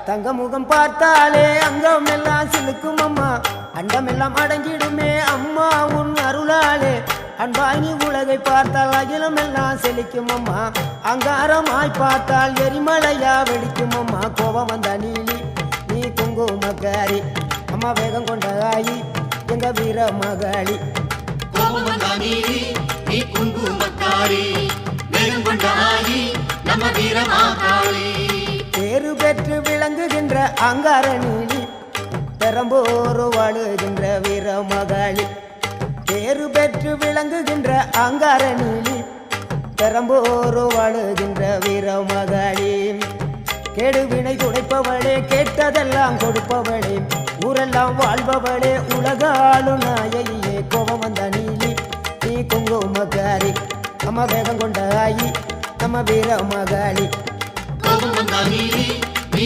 தங்க முகம் பார்த்தாலே அங்கம் எல்லாம் சிலுக்கும் அம்மா, அண்டமெல்லாம் அடங்கிடுமே அம்மா உன் அருளாலே. அன்பாங்கி உலகை பார்த்தால் அகிலம் எல்லாம் செழிக்கும் அம்மா, அங்காரமாய் பார்த்தால் எரிமலையா வெடிக்கும் அம்மா. கோபம் வந்த நீலி நீ குங்குமக்காரி அம்மா, வேகம் கொண்ட ஆயி எங்க வீர மகாளி. கோபம் வந்த நீலி நீ குங்குமக்காரி, வேகம் கொண்ட ஆயி நம்ம வீர மகாளி. பேரு பெற்று விளங்குகின்ற அங்கார நீலி, பெரம்போரு வாழுகின்ற வீர மகாளி. பேரு பெற்று விளங்குகின்ற அங்கார நீலி, பெரம்போரு வாழுகின்ற வீர மகாளி. கேடுவினை துடைப்பவளே, கேட்டதெல்லாம் கொடுப்பவளே, ஊரெல்லாம் வாழ்பவளே, உலகாளு நாயகியே. கோபம் வந்த நீலி நீ குங்குமக்காரி அம்மா, வேகம் கொண்ட ஆயி நம்ம வீர மகாளி. கோபம் வந்த நீலி நீ